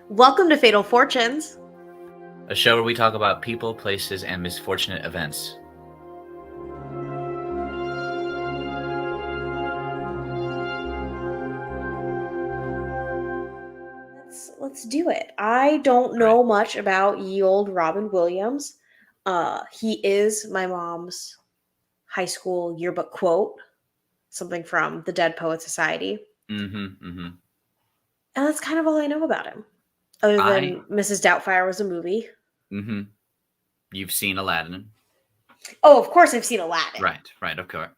Welcome to Fatal Fortunes. A show where we talk about people, places, and misfortunate events. Let's do it. I don't know much about ye old Robin Williams. He is my mom's high school yearbook quote, something from the Dead Poet Society. And that's kind of all I know about him. Other than Mrs. Doubtfire was a movie. You've seen Aladdin. Oh, of course I've seen Aladdin. Right, of course.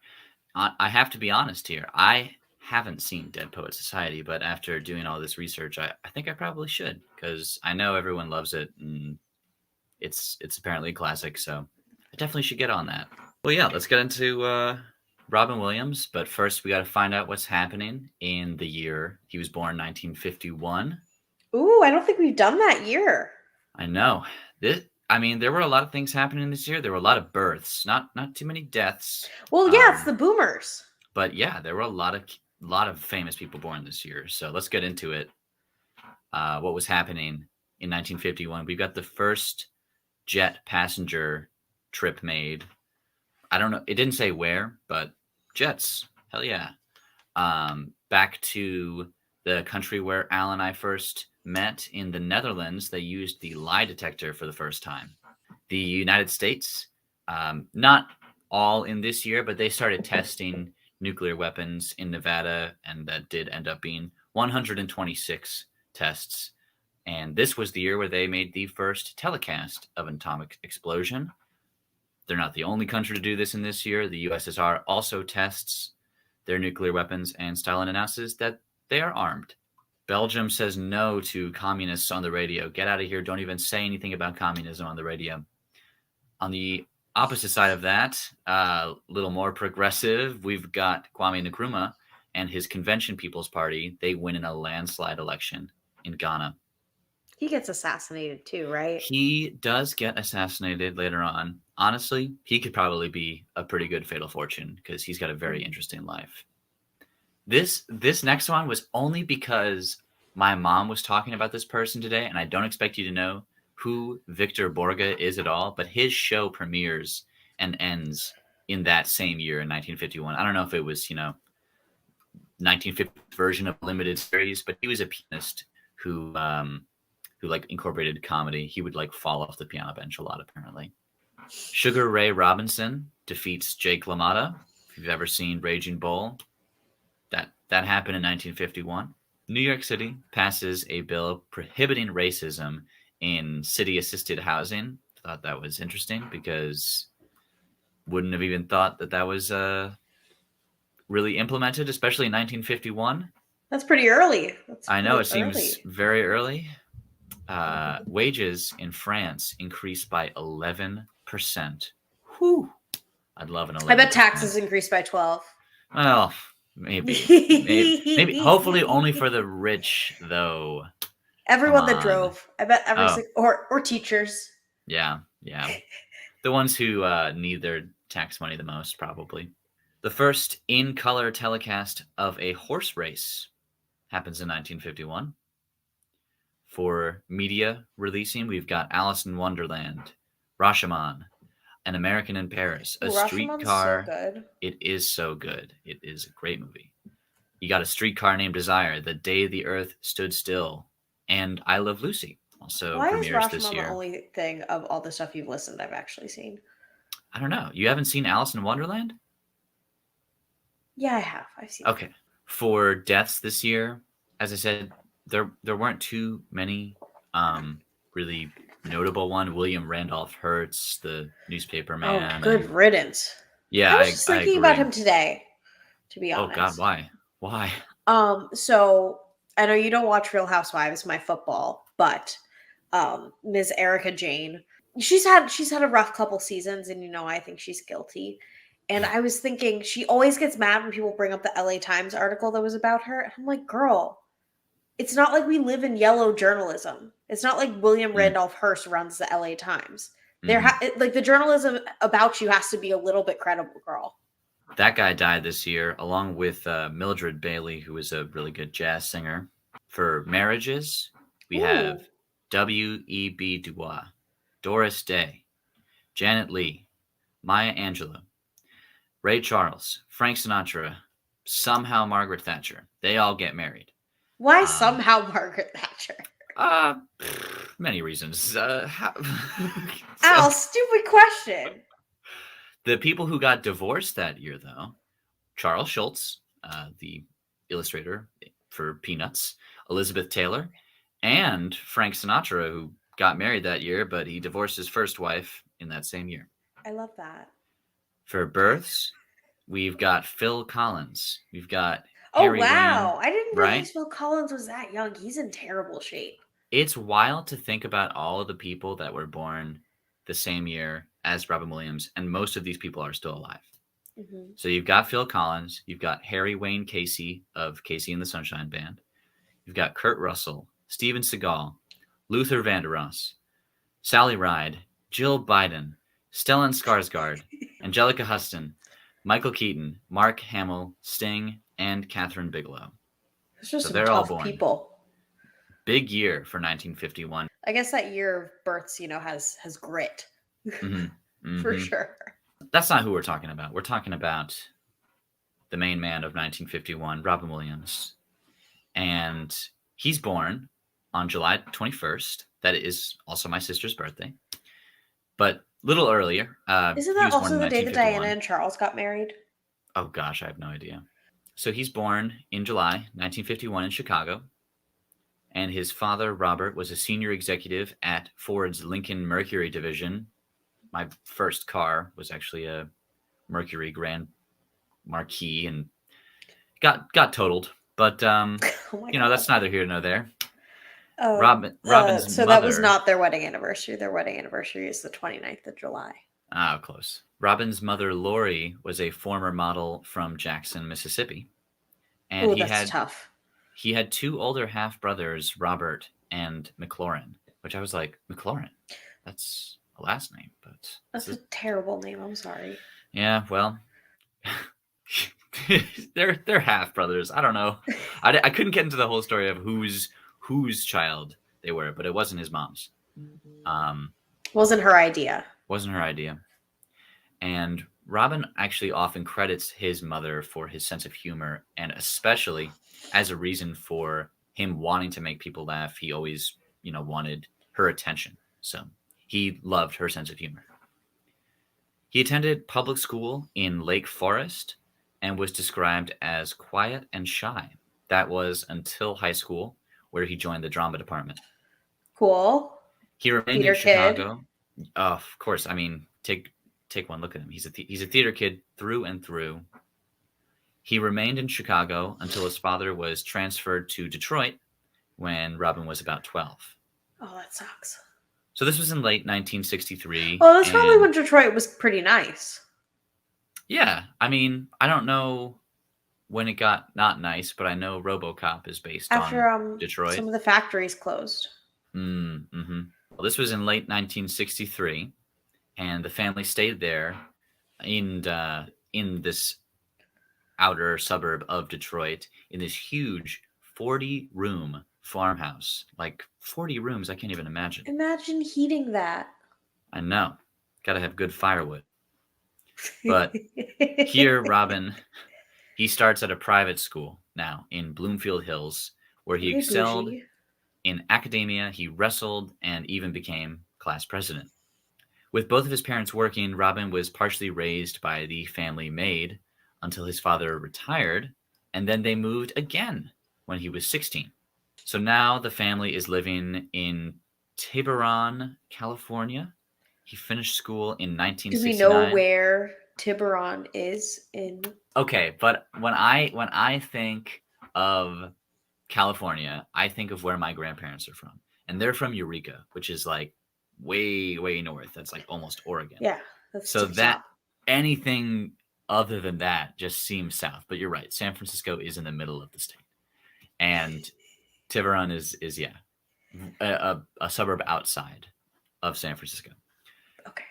I have to be honest here. I haven't seen Dead Poet Society, but after doing all this research, I think I probably should, because I know everyone loves it, and it's apparently a classic, so I definitely should get on that. Well, yeah, let's get into Robin Williams, but first we got to find out what's happening in the year he was born, 1951. Ooh, I don't think we've done that year. I know. There were a lot of things happening this year. There were a lot of births, not too many deaths. Well, yeah, it's the boomers. But yeah, there were a lot of famous people born this year. So let's get into it. What was happening in 1951? We've got the first jet passenger trip made. I don't know. It didn't say where, but jets. Hell yeah. Back to the country where Al and I first met, in the Netherlands. They used the lie detector for the first time. The United States, not all in this year, but they started testing nuclear weapons in Nevada, and that did end up being 126 tests. And this was the year where they made the first telecast of an atomic explosion. They're not the only country to do this in this year. The USSR also tests their nuclear weapons, and Stalin announces that they are armed. Belgium says no to communists on the radio. Get out of here. Don't even say anything about communism on the radio. On the opposite side of that, a little more progressive, we've got Kwame Nkrumah and his Convention People's Party. They win in a landslide election in Ghana. He gets assassinated too, right? He does get assassinated later on. Honestly, he could probably be a pretty good fatal fortune, because he's got a very interesting life. This next one was only because my mom was talking about this person today, and I don't expect you to know who Victor Borge is at all, but his show premieres and ends in that same year in 1951. I don't know if it was, 1950 version of a limited series, but he was a pianist who incorporated comedy. He would fall off the piano bench a lot, apparently. Sugar Ray Robinson defeats Jake LaMotta. If you've ever seen Raging Bull, that happened in 1951. New York City passes a bill prohibiting racism in city-assisted housing. Thought that was interesting, because wouldn't have even thought that was really implemented, especially in 1951. That's pretty early. I know, it seems very early. Wages in France increased by 11%. Whew. I'd love an 11%. I bet taxes increased by 12. Well, maybe. Hopefully only for the rich, though. Everyone that drove. I bet or teachers. Yeah. The ones who need their tax money the most, probably. The first in-color telecast of a horse race happens in 1951. For media releasing, we've got Alice in Wonderland, Rashomon, An American in Paris, A Streetcar. So good. It is so good. It is a great movie. You got A Streetcar Named Desire, The Day the Earth Stood Still, and I Love Lucy. Also premieres this year. Why is Rashomon the only thing of all the stuff you've listened I've actually seen? I don't know. You haven't seen Alice in Wonderland? Yeah, I have. I've seen Okay. it. For deaths this year, as I said, there weren't too many really notable one. William Randolph Hearst, the newspaper man. Oh, good riddance. Yeah, I was just thinking about him today, to be honest. Oh God, why? Why? So I know you don't watch Real Housewives, my football, but Ms. Erica Jane, she's had a rough couple seasons, and I think she's guilty. And I was thinking, she always gets mad when people bring up the LA Times article that was about her. And I'm like, girl, it's not like we live in yellow journalism. It's not like William Randolph Hearst runs the LA Times. The journalism about you has to be a little bit credible, girl. That guy died this year, along with Mildred Bailey, who was a really good jazz singer. For marriages, We have Ooh. W.E.B. Du Bois, Doris Day, Janet Leigh, Maya Angelou, Ray Charles, Frank Sinatra, somehow Margaret Thatcher. They all get married. Why Um, somehow Margaret Thatcher? uh, many reasons. Al, stupid question. The people who got divorced that year, though, Charles Schultz, the illustrator for Peanuts, Elizabeth Taylor, and Frank Sinatra, who got married that year, but he divorced his first wife in that same year. I love that. For births, we've got Phil Collins. We've got Oh, Harry Wayne, wow. I didn't right? realize Phil Collins was that young. He's in terrible shape. It's wild to think about all of the people that were born the same year as Robin Williams, and most of these people are still alive. Mm-hmm. So you've got Phil Collins, you've got Harry Wayne Casey of Casey and the Sunshine Band, you've got Kurt Russell, Steven Seagal, Luther Vandross, Sally Ride, Jill Biden, Stellan Skarsgård, Angelica Huston, Michael Keaton, Mark Hamill, Sting, and Catherine Bigelow. It's just So some they're all tough born. people. Big year for 1951. I guess that year of births, has grit. Mm-hmm. For Mm-hmm. sure. That's not who we're talking about. We're talking about the main man of 1951, Robin Williams. And he's born on July 21st. That is also my sister's birthday. But a little earlier, Isn't he that was born also in the day that 1951. Diana and Charles got married? Oh, gosh, I have no idea. So he's born in July 1951 in Chicago. And his father, Robert, was a senior executive at Ford's Lincoln Mercury division. My first car was actually a Mercury Grand Marquis and got totaled. But, Oh my God. that's neither here nor there. Oh, Robin's so mother. that was not their wedding anniversary. Their wedding anniversary is the 29th of July. Ah, close. Robin's mother, Lori, was a former model from Jackson, Mississippi. And Oh, that's tough. He had two older half-brothers, Robert and McLaurin, which I was like, McLaurin? That's a last name, but... That's a terrible name. I'm sorry. Yeah, well... they're half-brothers. I don't know. I couldn't get into the whole story of whose child they were, but it wasn't his mom's. Wasn't her idea. Wasn't her idea. And Robin actually often credits his mother for his sense of humor, and especially as a reason for him wanting to make people laugh. He always, wanted her attention. So he loved her sense of humor. He attended public school in Lake Forest and was described as quiet and shy. That was until high school, where he joined the drama department. Cool. He remained Theater in Chicago. Of course, I mean, take one look at him. He's a theater kid through and through. He remained in Chicago until his father was transferred to Detroit when Robin was about 12. Oh, that sucks. So this was in late 1963. Well, that's probably when Detroit was pretty nice. Yeah, I mean, I don't know when it got not nice, but I know RoboCop is based on Detroit. Some of the factories closed. Mm-hmm. Well, this was in late 1963, and the family stayed there in this outer suburb of Detroit in this huge 40-room farmhouse. Like 40 rooms, I can't even imagine. Imagine heating that. I know. Gotta have good firewood. But here, Robin, he starts at a private school now in Bloomfield Hills, where he excelled in academia. He wrestled and even became class president. With both of his parents working, Robin was partially raised by the family maid until his father retired, and then they moved again when he was 16. So now the family is living in Tiburon, California. He finished school in 1969. Do we know where Tiburon is in? Okay, but when I think of California, I think of where my grandparents are from. And they're from Eureka, which is like way, way north. That's like almost Oregon. Yeah. That's so that anything other than that just seems south. But you're right. San Francisco is in the middle of the state. And Tiburon is a suburb outside of San Francisco. Okay.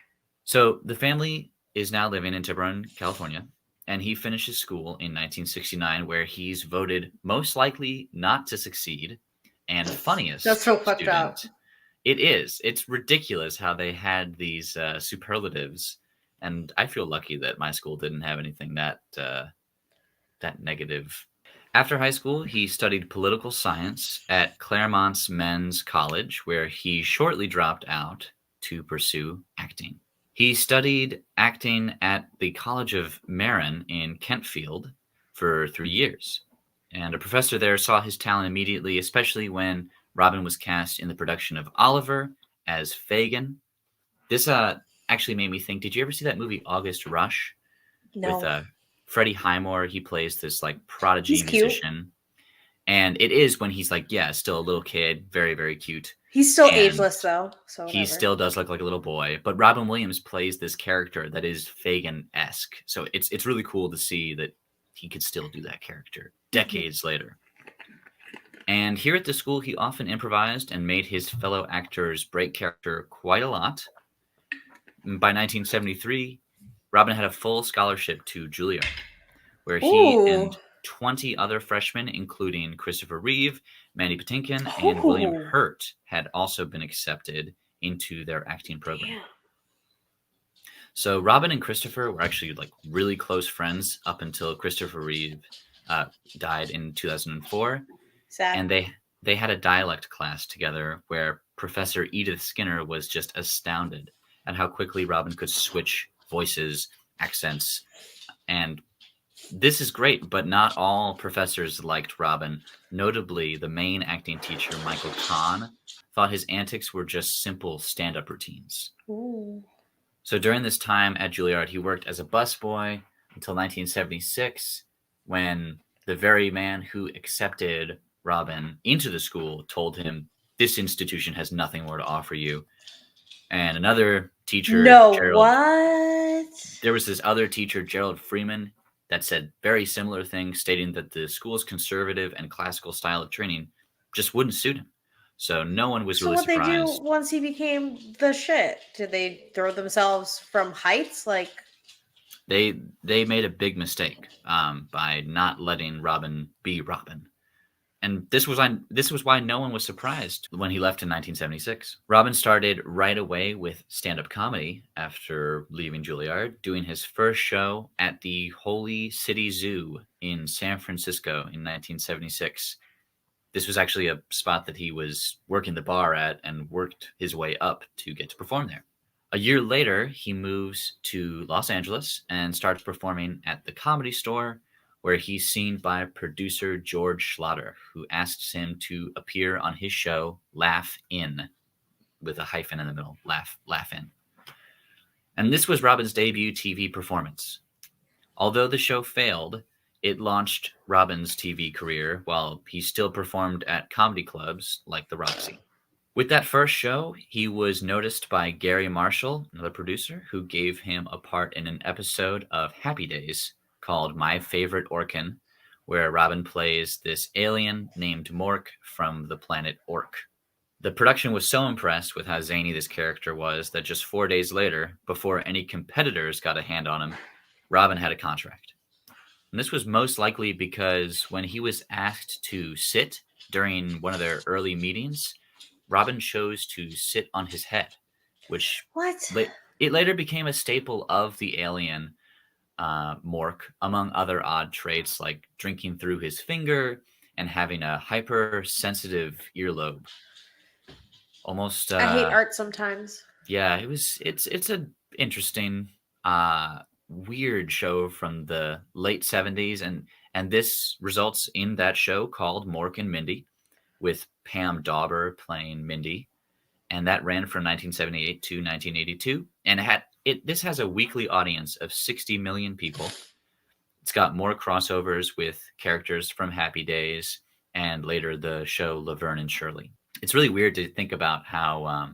So the family is now living in Tiburon, California, and he finishes school in 1969, where he's voted most likely not to succeed and That's funniest so fucked up. student. It is. It's ridiculous how they had these superlatives, and I feel lucky that my school didn't have anything that negative. After high school, he studied political science at Claremont's Men's College, where he shortly dropped out to pursue acting. He studied acting at the College of Marin in Kentfield for 3 years. And a professor there saw his talent immediately, especially when Robin was cast in the production of Oliver as Fagin. This actually made me think, did you ever see that movie August Rush with No. Freddie Highmore? He plays this like He's prodigy cute. musician. And it is when he's like, yeah, still a little kid, very, very cute. He's still And ageless though, so he whatever. still does look like a little boy, but Robin Williams plays this character that is Fagin-esque. So it's really cool to see that he could still do that character decades later. And here at the school, he often improvised and made his fellow actors break character quite a lot. By 1973, Robin had a full scholarship to Juilliard, where he Ooh. and 20 other freshmen, including Christopher Reeve, Mandy Patinkin, and William Ooh. Hurt, had also been accepted into their acting program. Damn. So Robin and Christopher were actually like really close friends up until Christopher Reeve died in 2004, Sad. and they had a dialect class together where Professor Edith Skinner was just astounded at how quickly Robin could switch voices, accents, and this is great, but not all professors liked Robin. Notably, the main acting teacher, Michael Kahn, thought his antics were just simple stand-up routines. Ooh. So during this time at Juilliard, he worked as a busboy until 1976, when the very man who accepted Robin into the school told him, "This institution has nothing more to offer you." And another teacher, No, Gerald, what? there was this other teacher, Gerald Freeman, that said very similar things, stating that the school's conservative and classical style of training just wouldn't suit him. So no one was So really what they do surprised. once he became the shit? Did they throw themselves from heights? Like, They made a big mistake by not letting Robin be Robin. And this was why no one was surprised when he left in 1976. Robin started right away with stand-up comedy after leaving Juilliard, doing his first show at the Holy City Zoo in San Francisco in 1976. This was actually a spot that he was working the bar at and worked his way up to get to perform there. A year later, he moves to Los Angeles and starts performing at the Comedy Store, where he's seen by producer George Schlatter, who asks him to appear on his show Laugh In, with a hyphen in the middle, Laugh In. And this was Robin's debut TV performance. Although the show failed, it launched Robin's TV career while he still performed at comedy clubs like the Roxy. With that first show, he was noticed by Gary Marshall, another producer, who gave him a part in an episode of Happy Days called My Favorite Orkin, where Robin plays this alien named Mork from the planet Ork. The production was so impressed with how zany this character was that just 4 days later, before any competitors got a hand on him, Robin had a contract. And this was most likely because when he was asked to sit during one of their early meetings, Robin chose to sit on his head, which what? it later became a staple of the alien Mork, among other odd traits like drinking through his finger and having a hypersensitive earlobe. Almost, I hate art sometimes. yeah, it's a interesting, weird show from the late 70s, and this results in that show called Mork and Mindy, with Pam Dauber playing Mindy, and that ran from 1978 to 1982, and this has a weekly audience of 60 million people. It's got more crossovers with characters from Happy Days and later the show Laverne and Shirley. It's really weird to think about how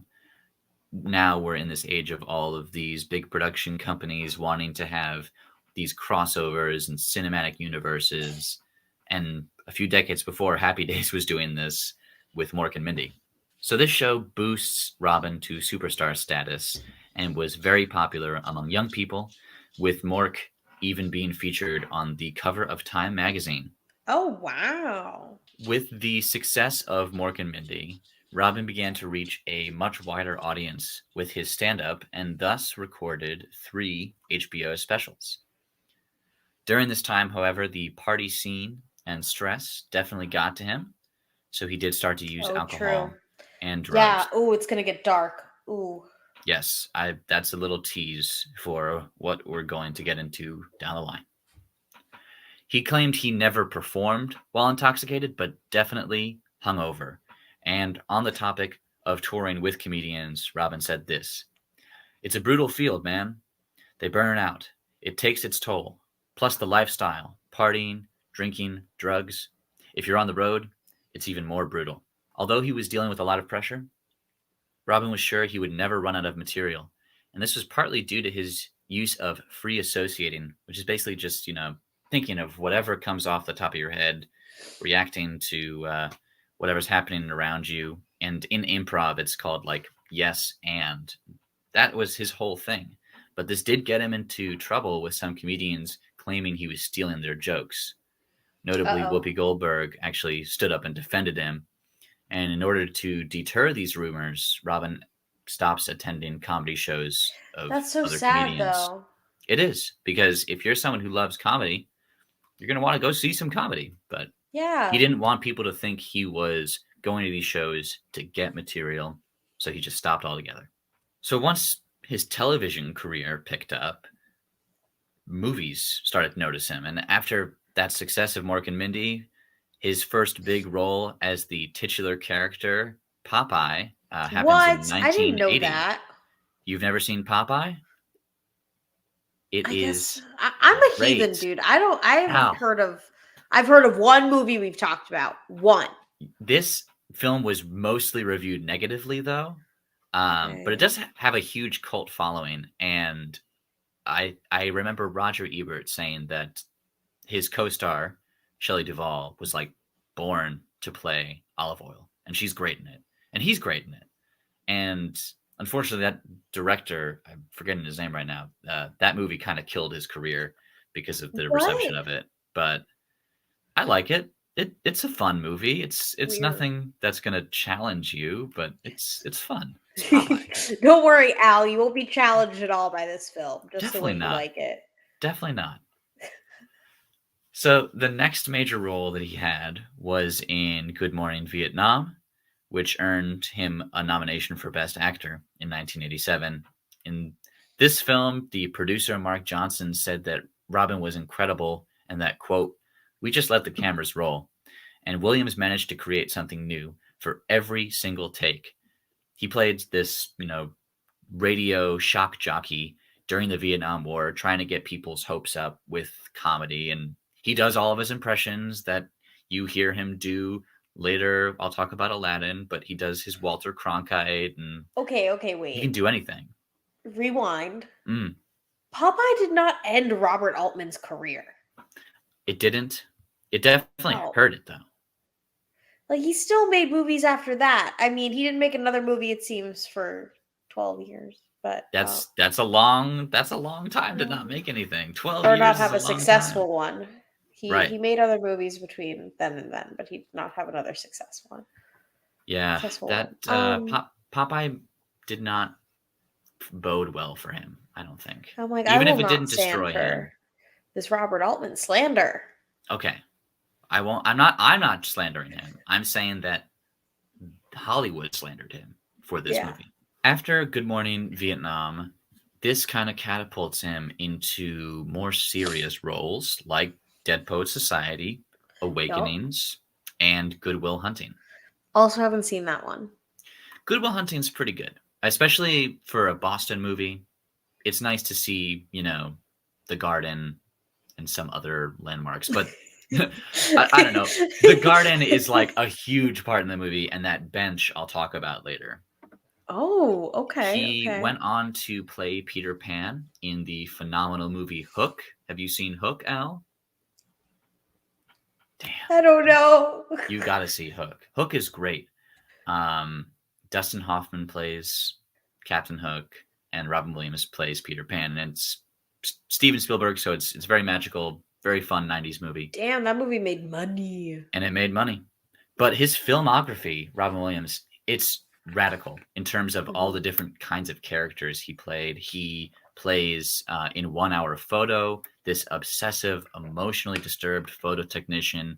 now we're in this age of all of these big production companies wanting to have these crossovers and cinematic universes. And a few decades before, Happy Days was doing this with Mork and Mindy. So this show boosts Robin to superstar status and was very popular among young people, with Mork even being featured on the cover of Time magazine. Oh, wow. With the success of Mork and Mindy, Robin began to reach a much wider audience with his stand-up and thus recorded 3 HBO specials. During this time, however, the party scene and stress definitely got to him, so he did start to use Oh, true. alcohol and Yeah. drugs. Oh, it's gonna get dark. Ooh. Yes, that's a little tease for what we're going to get into down the line. He claimed he never performed while intoxicated, but definitely hungover. And on the topic of touring with comedians, Robin said this: "It's a brutal field, man. They burn out. It takes its toll. Plus the lifestyle, partying, drinking, drugs. If you're on the road, it's even more brutal." Although he was dealing with a lot of pressure, Robin was sure he would never run out of material. And this was partly due to his use of free associating, which is basically just, thinking of whatever comes off the top of your head, reacting to whatever's happening around you. And in improv, it's called like yes and. That was his whole thing. But this did get him into trouble with some comedians claiming he was stealing their jokes. Notably, Uh-oh. Whoopi Goldberg actually stood up and defended him. And in order to deter these rumors, Robin stops attending comedy shows of That's so other sad, comedians. though. It is, because if you're someone who loves comedy, you're going to want to go see some comedy. But he Yeah. didn't want people to think he was going to these shows to get material, so he just stopped altogether. So once his television career picked up, movies started to notice him. And after that success of Mork and Mindy, his first big role as the titular character, Popeye, happens in What? I didn't know 1980. that. You've never seen Popeye? It I guess is I'm a heathen, great. dude. I haven't Now, heard of. I've heard of one movie we've talked about. One. this film was mostly reviewed negatively, though, but it Okay. does have a huge cult following. And I remember Roger Ebert saying that his co-star Shelley Duvall was like born to play Olive Oyl, and she's great in it, and he's great in it. And unfortunately, that director, I'm forgetting his name right now, that movie kind of killed his career because of the reception What? of it. But I like it. It's a fun movie. It's Weird. nothing that's gonna challenge you, but it's fun. It's Popeye. Don't worry, Al. You won't be challenged at all by this film, just the Definitely way you not. like it. Definitely not. So the next major role that he had was in Good Morning Vietnam, which earned him a nomination for Best Actor in 1987. In this film, the producer Mark Johnson said that Robin was incredible and that, quote, "We just let the cameras roll." And Williams managed to create something new for every single take. He played this, radio shock jockey during the Vietnam War, trying to get people's hopes up with comedy. And he does all of his impressions that you hear him do later. I'll talk about Aladdin, but he does his Walter Cronkite, and Okay, he can wait. do anything. Rewind. Mm, Popeye did not end Robert Altman's career. it didn't. It definitely No. hurt it, though. Like, he still made movies after that. I mean, he didn't make another movie, it seems, for 12 years. But That's a long time to not um, make anything. 12 or not years is have a a long time. successful one. He Right. made other movies between then and then, but he did not have another Yeah. successful That one. Popeye did not bode well for him, I don't think. I'm like, I Even will if it not didn't stand destroy for him. this Robert Altman slander. Okay. I won't I'm not slandering him. I'm saying that Hollywood slandered him for this Yeah. movie. After Good Morning Vietnam, this kind of catapults him into more serious roles like Dead Poet Society, Yup. Awakenings, and Good Will Hunting. Also haven't seen that one. Good Will Hunting's pretty good, especially for a Boston movie. It's nice to see, the garden and some other landmarks, but I don't know. The garden is like a huge part in the movie, and that bench I'll talk about later. Oh, okay, He okay. went on to play Peter Pan in the phenomenal movie Hook. Have you seen Hook, Al? Damn, I don't know. you got to see Hook. Hook is great. Um, Dustin Hoffman plays Captain Hook, and Robin Williams plays Peter Pan, and it's Steven Spielberg, so it's very magical. Very fun 90s movie. Damn, that movie made money. And it made money. But his filmography, Robin Williams, it's radical in terms of all the different kinds of characters he played. He plays in 1 Hour Photo, this obsessive, emotionally disturbed photo technician.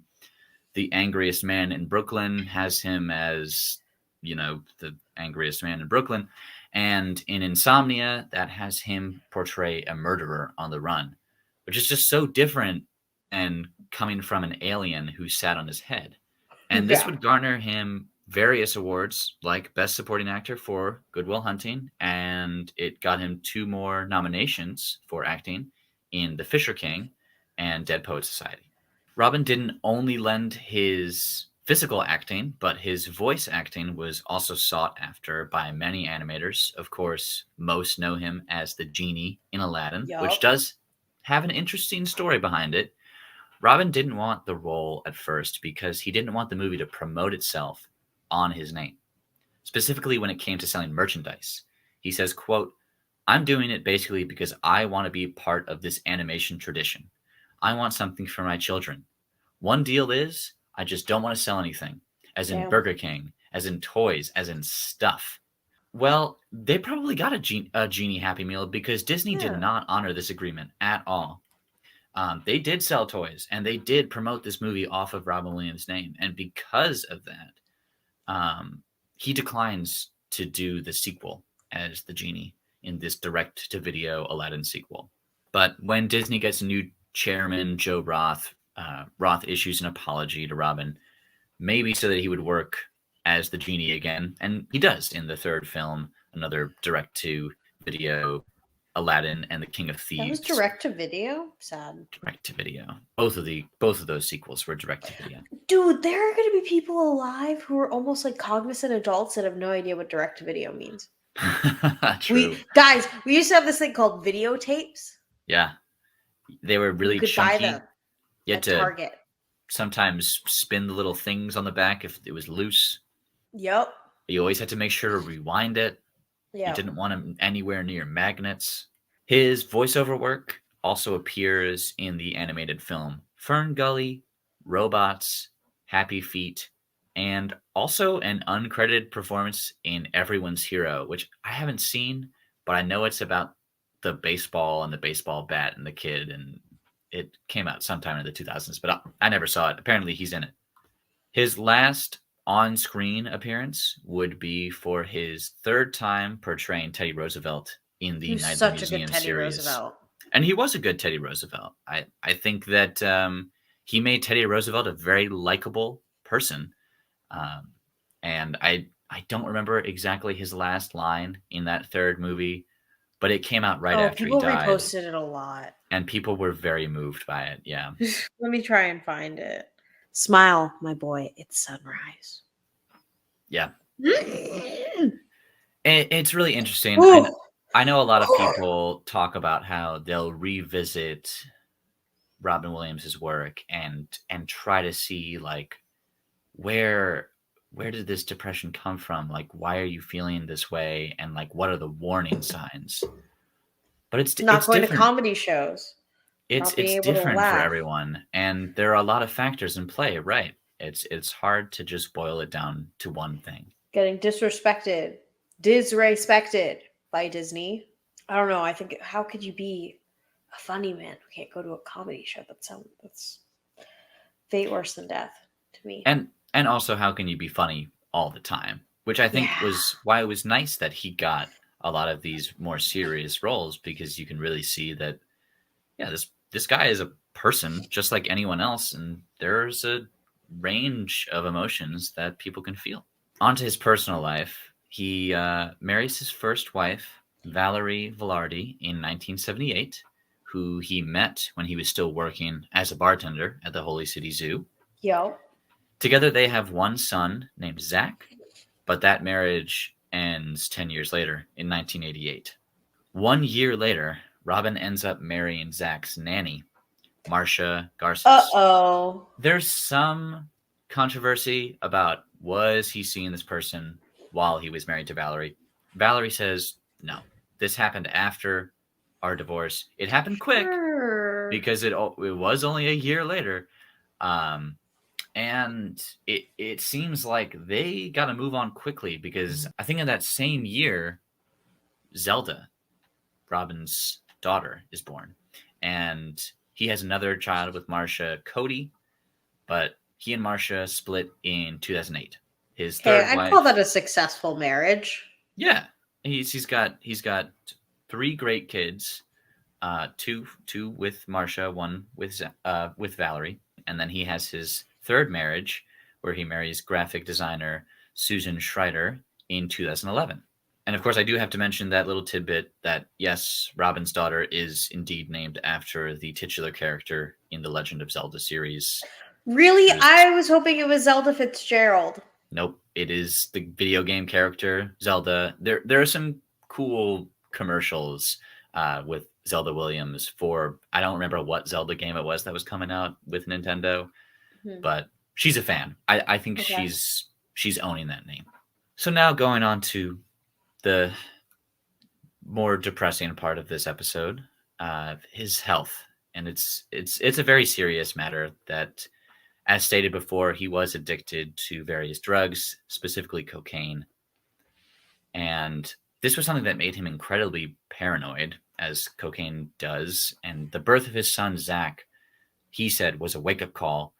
The Angriest Man in Brooklyn has him as, the angriest man in Brooklyn. And in Insomnia, that has him portray a murderer on the run, which is just so different and coming from an alien who sat on his head. And this Yeah. would garner him various awards, like Best Supporting Actor for Good Will Hunting, and it got him 2 more nominations for acting in The Fisher King and Dead Poets Society. Robin didn't only lend his physical acting, but his voice acting was also sought after by many animators. Of course, most know him as the genie in Aladdin, which Yup. does have an interesting story behind it. Robin didn't want the role at first because he didn't want the movie to promote itself on his name, specifically when it came to selling merchandise. He says, quote, "I'm doing it basically because I want to be part of this animation tradition. I want something for my children. One deal is I just don't want to sell anything, as in Damn. Burger King, as in toys, as in stuff." Well, they probably got a Genie Happy Meal because Disney did Yeah. not honor this agreement at all. They did sell toys, and they did promote this movie off of Robin Williams' name. And because of that, he declines to do the sequel as the genie in this direct-to-video Aladdin sequel. But when Disney gets a new chairman, Joe Roth, Roth issues an apology to Robin, maybe so that he would work as the genie again. And he does in the third film, another direct-to-video Aladdin and the King of Thieves. That was direct to video? Sad. Direct to video. Both of those sequels were direct to video. Dude, there are going to be people alive who are almost like cognizant adults that have no idea what direct to video means. True. We used to have this thing called videotapes. Yeah. They were really You could chunky. buy them You had at to Target. sometimes spin the little things on the back if it was loose. Yep. You always had to make sure to rewind it. Yeah. You didn't want him anywhere near magnets. His voiceover work also appears in the animated film Fern Gully, Robots, Happy Feet, and also an uncredited performance in Everyone's Hero, which I haven't seen, but I know it's about the baseball and the baseball bat and the kid, and it came out sometime in the 2000s, but I never saw it. Apparently he's in it. His last on-screen appearance would be for his third time portraying Teddy Roosevelt in the Night at the Museum series. Roosevelt. And he was a good Teddy Roosevelt. I think that he made Teddy Roosevelt a very likable person. And I don't remember exactly his last line in that third movie, but it came out right after he died. People reposted it a lot. And people were very moved by it, yeah. Let me try and find it. Smile, my boy. It's sunrise. Yeah. It's really interesting. I know a lot of people talk about how they'll revisit Robin Williams' work and try to see like where did this depression come from? Like, why are you feeling this way? And like, what are the warning signs? But it's not going different. To comedy shows. It's different for everyone, and there are a lot of factors in play. Right? It's hard to just boil it down to one thing. Getting disrespected by Disney. I don't know. I think how could you be a funny man who can't go to a comedy show? That's fate worse than death to me. And also, how can you be funny all the time? Which I think was why it was nice that he got a lot of these more serious roles, because you can really see that, yeah, this guy is a person just like anyone else, and there's a range of emotions that people can feel. On to his personal life. He marries his first wife, Valerie Velarde, in 1978, who he met when he was still working as a bartender at the Holy City Zoo. Yo. Together they have one son named Zach, but that marriage ends 10 years later in 1988. 1 year later, Robin ends up marrying Zach's nanny, Marcia Garces. Uh-oh. There's some controversy about was he seeing this person while he was married to Valerie. Valerie says, no, this happened after our divorce. It happened quick, later. because it was only a year later. Um, and it seems like they got to move on quickly because I think in that same year, Zelda, Robin's daughter, is born, and he has another child with Marcia, Cody, but he and Marcia split in 2008. His Hey, third I'd call wife, that a successful marriage. yeah, he's got three great kids, two with Marcia, one with Valerie, and then he has his third marriage where he marries graphic designer Susan Schreider in 2011. And of course, I do have to mention that little tidbit that yes, Robin's daughter is indeed named after the titular character in the Legend of Zelda series. Really? There's I was hoping it was Zelda Fitzgerald. Nope, it is the video game character Zelda. There are some cool commercials with Zelda Williams for I don't remember what Zelda game it was that was coming out with Nintendo, but she's a fan. I think Okay. she's owning that name. So now going on to the more depressing part of this episode, his health, and it's a very serious matter that, as stated before, he was addicted to various drugs, specifically cocaine. And this was something that made him incredibly paranoid, as cocaine does. And the birth of his son, Zach, he said was a wake up call,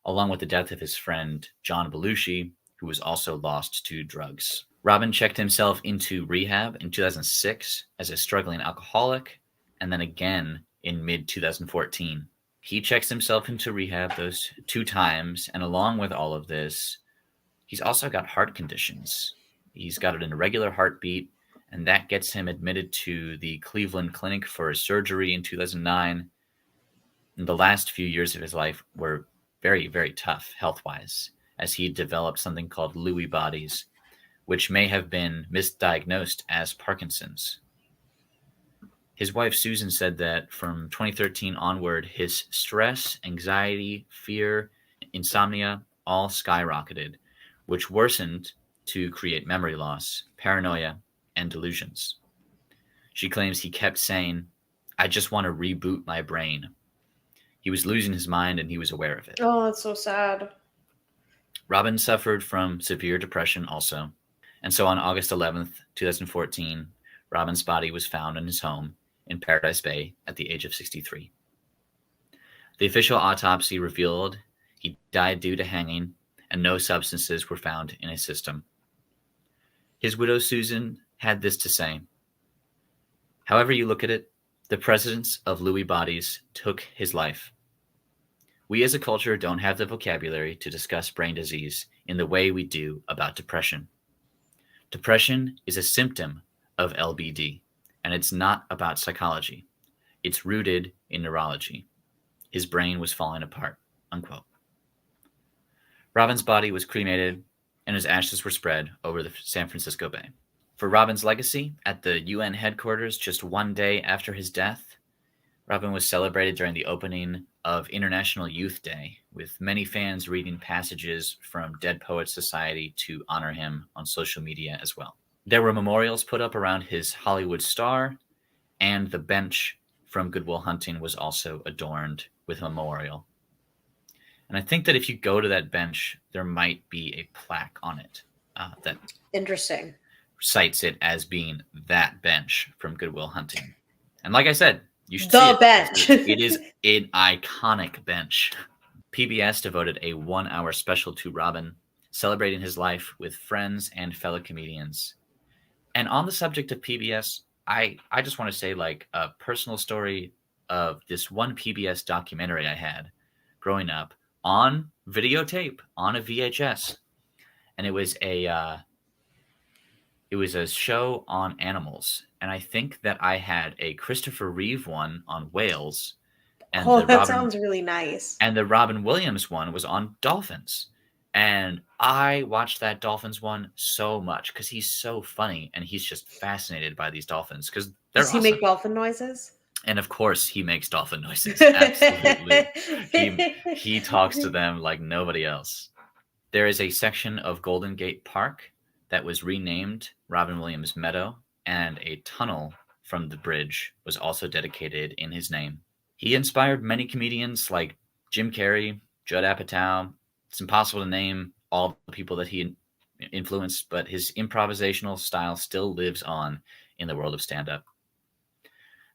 along with the death of his friend, John Belushi, who was also lost to drugs. Robin checked himself into rehab in 2006 as a struggling alcoholic, and then again in mid 2014. He checks himself into rehab those 2 times, and along with all of this, he's also got heart conditions. He's got an irregular heartbeat, and that gets him admitted to the Cleveland Clinic for a surgery in 2009. And the last few years of his life were very, very tough health-wise, as he developed something called Lewy bodies, which may have been misdiagnosed as Parkinson's. His wife, Susan, said that from 2013 onward, his stress, anxiety, fear, insomnia all skyrocketed, which worsened to create memory loss, paranoia, and delusions. She claims he kept saying, "I just want to reboot my brain." He was losing his mind and he was aware of it. Oh, that's so sad. Robin suffered from severe depression also. And so on August 11th, 2014, Robin's body was found in his home in Paradise Bay at the age of 63. The official autopsy revealed he died due to hanging, and no substances were found in his system. His widow, Susan, had this to say: "However you look at it, the presence of Lewy bodies took his life. We as a culture don't have the vocabulary to discuss brain disease in the way we do about depression. Depression is a symptom of LBD, and it's not about psychology. It's rooted in neurology. His brain was falling apart," unquote. Robin's body was cremated, and his ashes were spread over the San Francisco Bay. For Robin's legacy, at the UN headquarters just one day after his death, Robin was celebrated during the opening of International Youth Day, with many fans reading passages from Dead Poets Society to honor him on social media as well. There were memorials put up around his Hollywood star, and the bench from Good Will Hunting was also adorned with a memorial. And I think that if you go to that bench, there might be a plaque on it that Interesting. cites it as being that bench from Good Will Hunting. And like I said, you should The see it. bench. It is an iconic bench. PBS devoted a 1-hour special to Robin, celebrating his life with friends and fellow comedians. And on the subject of PBS, I just want to say, like, a personal story of this one PBS documentary I had growing up on videotape, on a VHS. And it was a show on animals. And I think that I had a Christopher Reeve one on whales, and Oh, that sounds really nice. the Robin Williams one was on dolphins. And I watched that dolphins one so much because he's so funny and he's just fascinated by these dolphins because they're Does he awesome. make dolphin noises? And of course, he makes dolphin noises. Absolutely. He talks to them like nobody else. There is a section of Golden Gate Park that was renamed Robin Williams Meadow, and a tunnel from the bridge was also dedicated in his name. He inspired many comedians like Jim Carrey, Judd Apatow. It's impossible to name all the people that he influenced, but his improvisational style still lives on in the world of stand-up.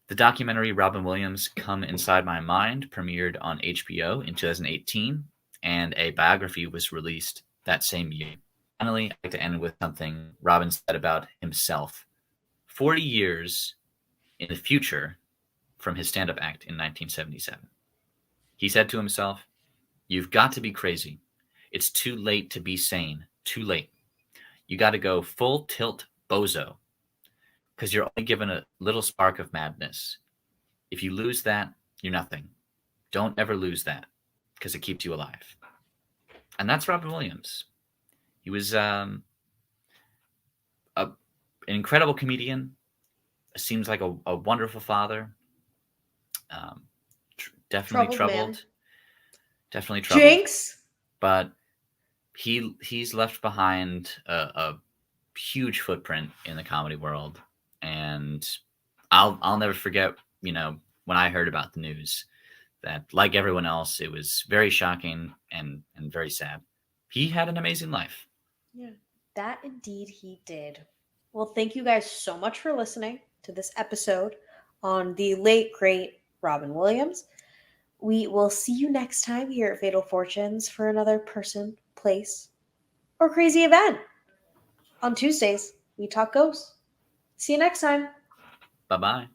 The documentary Robin Williams, Come Inside My Mind, premiered on HBO in 2018, and a biography was released that same year. Finally, I'd like to end with something Robin said about himself 40 years in the future from his stand-up act in 1977. He said to himself, "You've got to be crazy. It's too late to be sane. Too late. You got to go full tilt bozo because you're only given a little spark of madness. If you lose that, you're nothing. Don't ever lose that because it keeps you alive." And that's Robin Williams. He was an incredible comedian. Seems like a wonderful father. Definitely troubled. Definitely troubled. Jinx. But he's left behind a huge footprint in the comedy world, and I'll never forget, when I heard about the news that, like everyone else, it was very shocking and very sad. He had an amazing life. Yeah, that indeed he did. Well, thank you guys so much for listening to this episode on the late, great Robin Williams. We will see you next time here at Fatal Fortunes for another person, place, or crazy event. On Tuesdays, we talk ghosts. See you next time. Bye-bye.